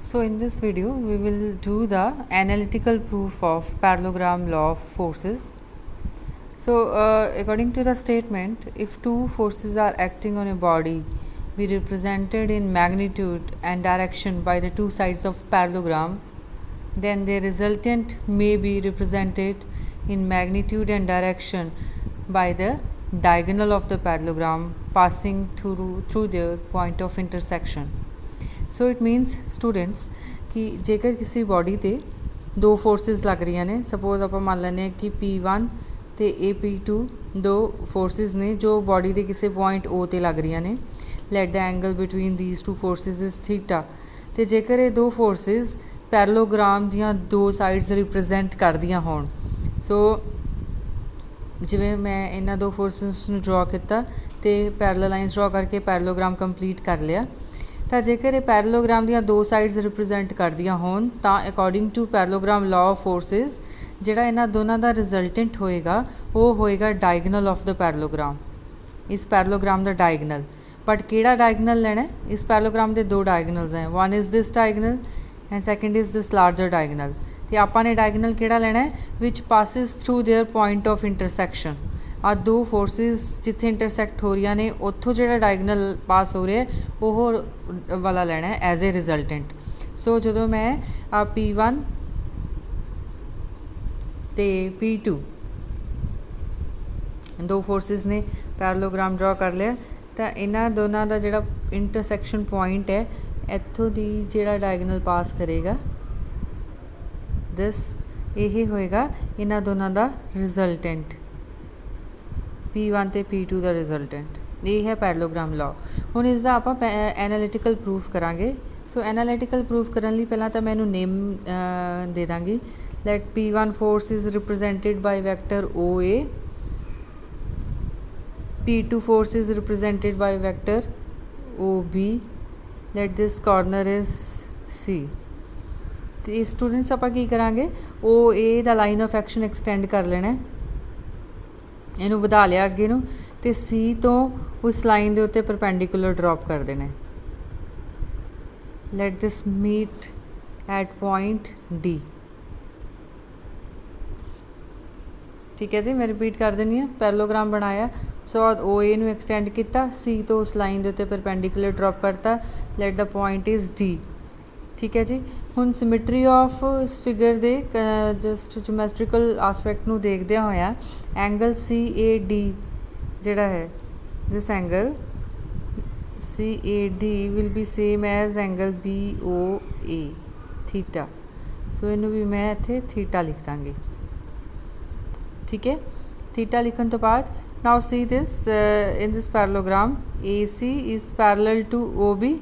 So in this video we will do the analytical proof of parallelogram law of forces. So according to the statement, if two forces are acting on a body be represented in magnitude and direction by the two sides of parallelogram, then the resultant may be represented in magnitude and direction by the diagonal of the parallelogram passing through their point of intersection. So it मीनस students कि जेकर किसी body ते दो forces लग रही ने, suppose आप मान लें कि P1 ते P2 दो फोर्सिस ने जो बॉडी के किसी पॉइंट O ते लग रही ने, let the angle between these two forces is theta. तो जेकर ये दो फोर्सिस पैरेललोग्राम दियां दो साइड्स रिप्रजेंट करदियां होण, सो जिवें मैं इन्हां दो फोर्सिस नूं ड्रॉ किया तो पैरेलल लाइनस ड्रॉ करके पैरेललोग्राम कंप्लीट कर लिया। तो जेकर ये पैरेललोग्राम दियां दो साइड्स रिप्रजेंट करदियां होण तां according to parallelogram law of forces जिहड़ा इन्हां दोनों का रिजल्टेंट होएगा वो होएगा डायगनल ऑफ द पैरेललोग्राम, इस पैरेललोग्राम का डायगनल। बट किहड़ा डायगनल लेना है? इस पैरेललोग्राम के दो डायगनल्स हैं, one is this diagonal and second is this larger diagonal. तो आपां ने डायगनल किहड़ा लेना है? Which passes through their point of intersection. आ दो फोर्सिस जिथे इंटरसैक्ट हो रही ने उत्थों जो डायगनल पास हो रहा है वो वाला लेना है एज ए रिजल्टेंट। सो जो मैं आ P1 ते P2 दो फोर्सिस ने पैरेललोग्राम ड्रॉ कर लिया, तो इन्हां दोनों का जो इंटरसैक्शन पॉइंट है इत्थों दी जो डायगनल पास करेगा दिस यही होएगा इन्हां दोनों का रिजल्टेंट, P1 ते P2 का रिजल्टेंट। ये है पैरेललोग्राम लॉ। हुण इसका आपां एनालिटिकल प्रूफ करांगे। सो एनालिटिकल प्रूफ करने लई पहलां तां मैं इहनूं नेम दे दांगी। Let P1 force is represented by vector OA, P2 force is represented by vector OB, let this corner is C। तो स्टूडेंट्स आपां की करांगे, OA दा लाइन ऑफ एक्शन एक्सटेंड कर लेना है, इनू वधा लिया अगे नू, तो C तो उस लाइन के उत्ते परपेंडिकुलर ड्रॉप कर देना है। Let this meet at point D। ठीक है जी, मैं रिपीट कर देनी है। पैरेललोग्राम बनाया, उस बाद OA नू एक्सटेंड किया, C तो उस लाइन के उत्ते परपेंडिकुलर ड्रॉप करता, let the point is D। ठीक है जी। हुण सिमिट्री ऑफ इस फिगर दे जस्ट जोमैट्रिकल आसपैक्ट नू देखदे होया एंगल CAD जिहड़ा है, this angle CAD will be same as angle BOA theta. So इनू भी मैं इत्थे थीटा लिख दांगी। ठीक है, थीटा लिखन तो बाद now see this in this parallelogram AC is parallel to OB,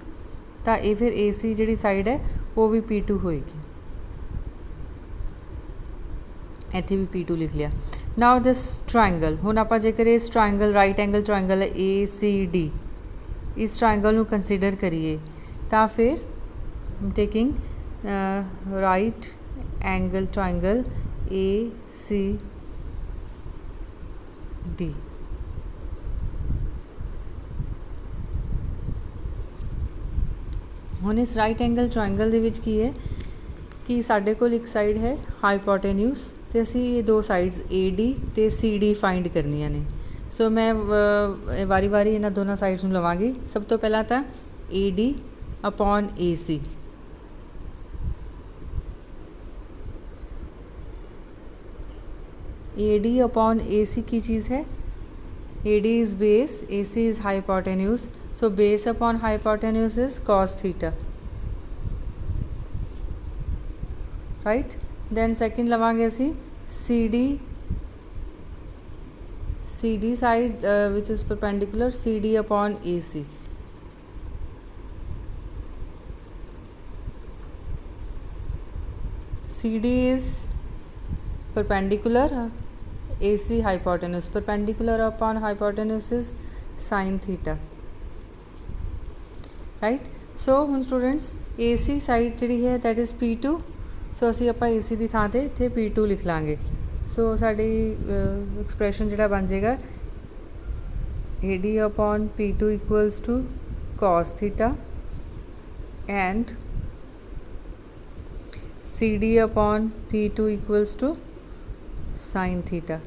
तो ये फिर AC जी साइड है वो भी P2 होएगी। इत्थे भी P2 लिख लिया। नाउ दिस ट्रायंगल, हुण आपां जेकर इस ट्रायंगल राइट एंगल ट्रायंगल है ACD, इस ट्रायंगल नू कंसीडर करिए तो फिर taking right angle triangle ACD, हुण इस राइट एंगल ट्रायंगल दे विच की है कि साडे कोल एक साइड है हाइपोटेन्यूज, तो असी ये दो साइड्स AD ते CD फाइंड करनियां ने। सो मैं वारी वारी इन्हां दोनों साइड्स नूं लवांगी। सब तो पहला तो AD upon AC, AD upon AC की चीज़ है, AD is base, AC is hypotenuse, so base upon hypotenuse is cos theta, right? Then second लवांगे असी CD side which is perpendicular, CD upon AC, CD is perpendicular, AC hypotenuse, perpendicular upon hypotenuse is sin theta, right? So हुण students AC side जी है that is P2, सो असी आपां AC की थां ते इत्थे P2 लिख लाँगे। सो साडी एक्सप्रैशन जिहड़ा बन जाएगा AD upon P2 equals to cos theta and CD upon P2 equals to sin theta.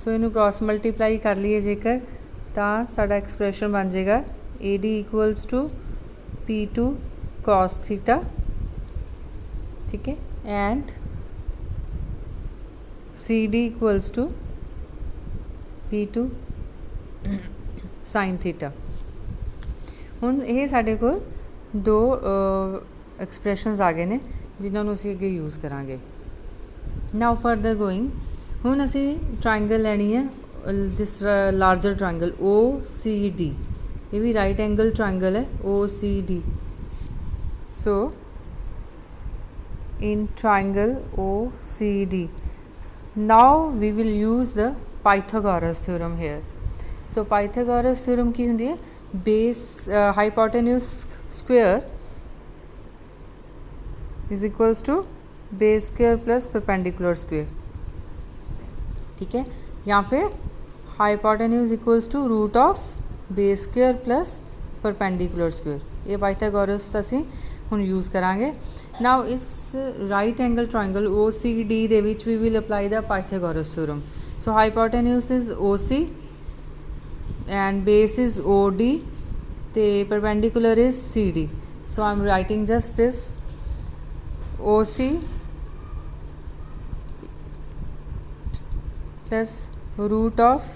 सो इनू क्रॉस मल्टीप्लाई कर लीए जेकर तो साडा एक्सप्रैशन बन जाएगा AD equals to P2 cos theta, ठीक है, and CD equals to P2 sin theta. हुण ये साडे कोल दो एक्सप्रैशनस आ गए ने जिन्होंने असीं अगे यूज़ करांगे। नाउ फर्दर गोइंग, हुण असीं ट्रायंगल लैनी है दिस लार्जर ट्रायंगल OCD, ये भी राइट एंगल ट्रायंगल है OCD। So in triangle OCD now we will use the Pythagoras theorem here. So Pythagoras theorem की हुंदी है, base hypotenuse square is equals to base square plus perpendicular square, ठीक है, या फिर hypotenuse equals to root of base square plus perpendicular square. ये Pythagoras असीं हुण यूज़ करांगे। नाउ इस राइट एंगल ट्रायंगल OCD दे which we will apply the Pythagoras theorem. So hypotenuse is OC and base is OD, the perpendicular is CD. So I am writing just this OC plus root of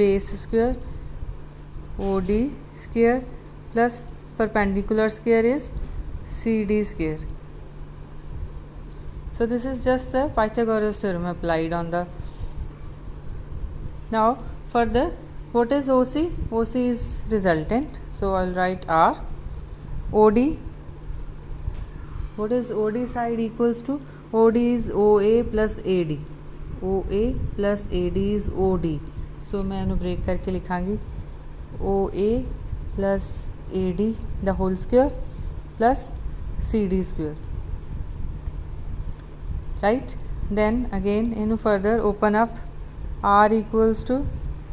base square OD square plus perpendicular square is CD square. So this is just the Pythagoras theorem applied on the. Now further, what is OC? OC is resultant, so I'll write R. OD, what is OD side equals to? OD is OA plus AD. OA plus AD is OD. So मैं इन्हें break करके लिखांगी OA plus AD the whole square plus CD square, right? Then again इन्हें further open up R equals to,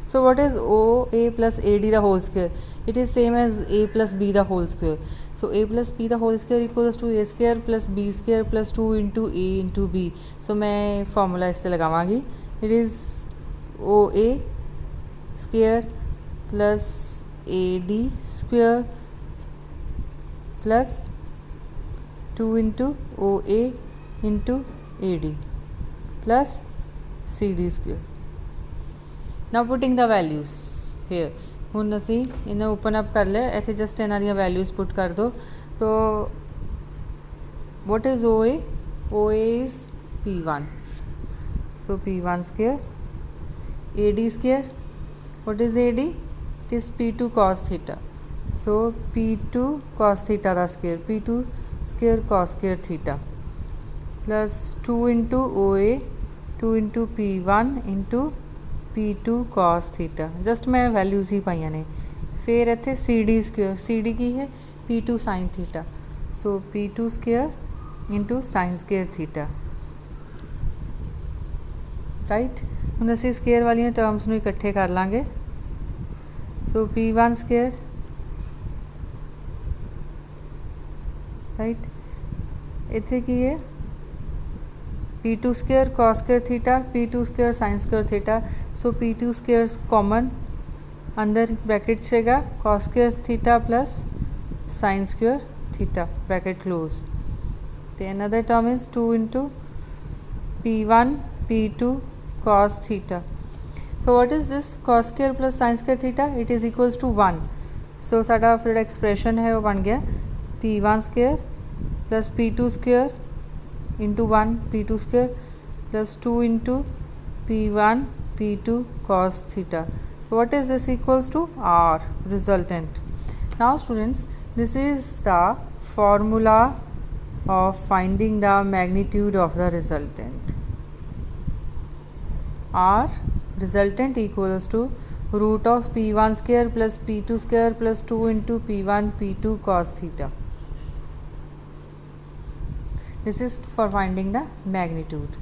so what is OA plus AD the whole square? It is same as A plus B the whole square. So A plus B the whole square equals to A square plus B square plus 2 into A into B. So मैं formula इससे लगावांगी. It is OA square plus AD square plus 2 into OA into AD plus CD square. Now putting the values here, ਹੁਣ ਅਸੀਂ इन्हें open up कर लिया, इत्थे just इन्हां दी values put कर दो। तो what is OA? OA is P1, so P1 square, AD square, what is AD? It is P2 cos theta, so P2 cos theta the square, P2 square cos square theta plus 2 into OA, 2 into P1 into P2 cos theta, just मैं values ही पाइया ने। फिर इत्थे CD square, CD की है P2 sin theta, so P2 square into sine square theta, right. हुण असीं square वालियां terms नूं इकट्ठे कर लांगे। सो P1 स्क्वेयर, राइट, इत्थे की है P2 square cos square theta, P2 square sine square theta, so P2 square common अंदर ब्रैकेट रहेगा cos square theta plus sine square theta, bracket close. तो another term is 2 into P1 P2 cos थीटा। So what is this cos square plus sine square theta? It is equals to 1। सो साडा फिर expression है वो बन गया P1 square plus P2 square into 1 P2 square plus 2 into P1 P2 cos theta. So what is this equals to? R, resultant. Now students, this is the formula of finding the magnitude of the resultant. R resultant equals to root of P1 square plus P2 square plus 2 into P1 P2 cos theta. This is for finding the magnitude.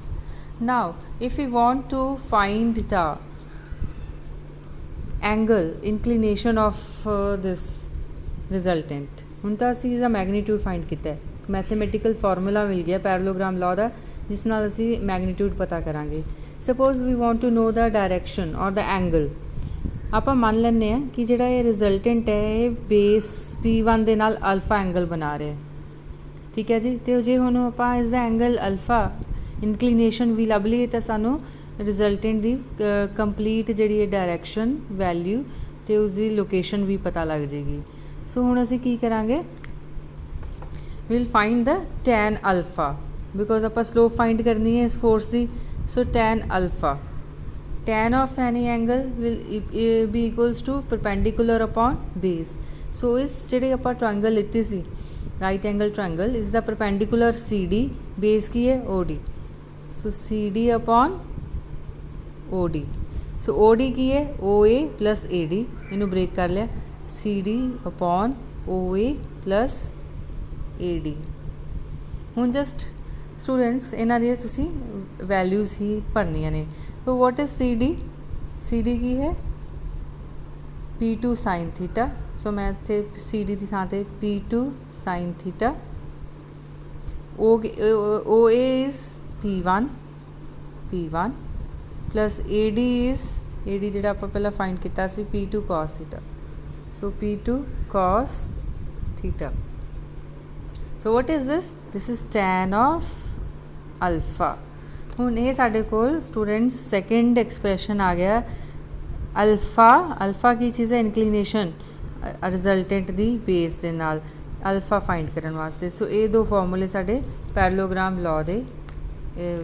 Now if we want to find the angle inclination of this resultant, ਹੁਣ ਤਾਂ ਅਸੀਂ ਇਹਦਾ magnitude find ਕੀਤਾ है, mathematical formula ਮਿਲ ਗਿਆ parallelogram law ਦਾ, ਜਿਸ ਨਾਲ ਅਸੀਂ ਮੈਗਨੀਟਿਊਡ ਪਤਾ ਕਰਾਂਗੇ। Suppose we want to know the direction or the angle. ਆਪਾਂ ਮੰਨ ਲੈਂਦੇ ਹਾਂ ਕਿ ਜਿਹੜਾ ਇਹ ਰਿਜ਼ਲਟੈਂਟ ਹੈ ਇਹ ਬੇਸ P1 ਦੇ ਨਾਲ ਅਲਫਾ ਐਂਗਲ ਬਣਾ ਰਿਹਾ, ਠੀਕ ਹੈ ਜੀ। ਅਤੇ ਜੇ ਹੁਣ ਆਪਾਂ ਇਸ ਦਾ ਐਂਗਲ ਅਲਫਾ ਇਨਕਲੀਨੇਸ਼ਨ ਵੀ ਲੱਭ ਲਈਏ ਤਾਂ ਸਾਨੂੰ ਰਿਜ਼ਲਟੈਂਟ ਦੀ ਕੰਪਲੀਟ ਜਿਹੜੀ ਹੈ ਡਾਇਰੈਕਸ਼ਨ ਵੈਲਿਊ ਅਤੇ ਉਸਦੀ ਲੋਕੇਸ਼ਨ ਵੀ ਪਤਾ ਲੱਗ ਜਾਏਗੀ। ਸੋ ਹੁਣ ਅਸੀਂ ਕੀ ਕਰਾਂਗੇ, will find the tan alpha, because ਆਪਾਂ ਸਲੋਪ ਫਾਈਂਡ ਕਰਨੀ ਹੈ ਇਸ ਫੋਰਸ ਦੀ। So tan alpha, tan of any angle will be equals to perpendicular upon base। so ਇਸ ਜਿਹੜੇ ਆਪਾਂ ਟ੍ਰਾਇੰਗਲ ਲਿੱਤੀ ਸੀ ਰਾਈਟ ਐਂਗਲ ਟ੍ਰਾਇੰਗਲ, ਇਸ ਦਾ perpendicular CD, base ਕੀ ਹੈ OD। so CD upon OD। so OD ਕੀ ਹੈ OA plus AD, ਇਹਨੂੰ break ਕਰ ਲਿਆ, CD upon OA plus AD। ਹੁਣ ਜਸਟ ਸਟੂਡੈਂਟਸ ਇਹਨਾਂ ਦੀਆਂ ਤੁਸੀਂ ਵੈਲਿਊਜ਼ ਹੀ ਭਰਨੀਆਂ ਨੇ। so what is CD? CD ਕੀ ਹੈ P2 sin theta। ਸੋ ਮੈਂ ਇੱਥੇ CD ਦੀ ਥਾਂ 'ਤੇ P2 sin theta। OA is P1 plus AD is AD ਜਿਹੜਾ ਆਪਾਂ ਪਹਿਲਾਂ ਫਾਈਂਡ ਕੀਤਾ ਸੀ P2 cos theta। so P2 cos theta। so what is this? this is tan of alpha। ਹੁਣ ਇਹ ਸਾਡੇ ਕੋਲ ਸਟੂਡੈਂਟਸ ਸੈਕਿੰਡ ਐਕਸਪ੍ਰੈਸ਼ਨ ਆ ਗਿਆ। ਅਲਫਾ ਕੀ ਚੀਜ਼ ਹੈ? ਇਨਕਲੀਨੇਸ਼ਨ ਰਿਜ਼ਲਟੈਂਟ ਦੀ ਬੇਸ ਦੇ ਨਾਲ ਅਲਫਾ ਫਾਈਂਡ ਕਰਨ ਵਾਸਤੇ। ਸੋ ਇਹ ਦੋ ਫਾਰਮੂਲੇ ਸਾਡੇ ਪੈਰਲੋਗ੍ਰਾਮ ਲਾਅ ਦੇ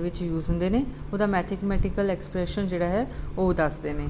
ਵਿੱਚ ਯੂਜ਼ ਹੁੰਦੇ ਨੇ, ਉਹਦਾ ਮੈਥਮੈਟੀਕਲ ਐਕਸਪ੍ਰੈਸ਼ਨ ਜਿਹੜਾ ਹੈ ਉਹ ਦੱਸਦੇ ਨੇ।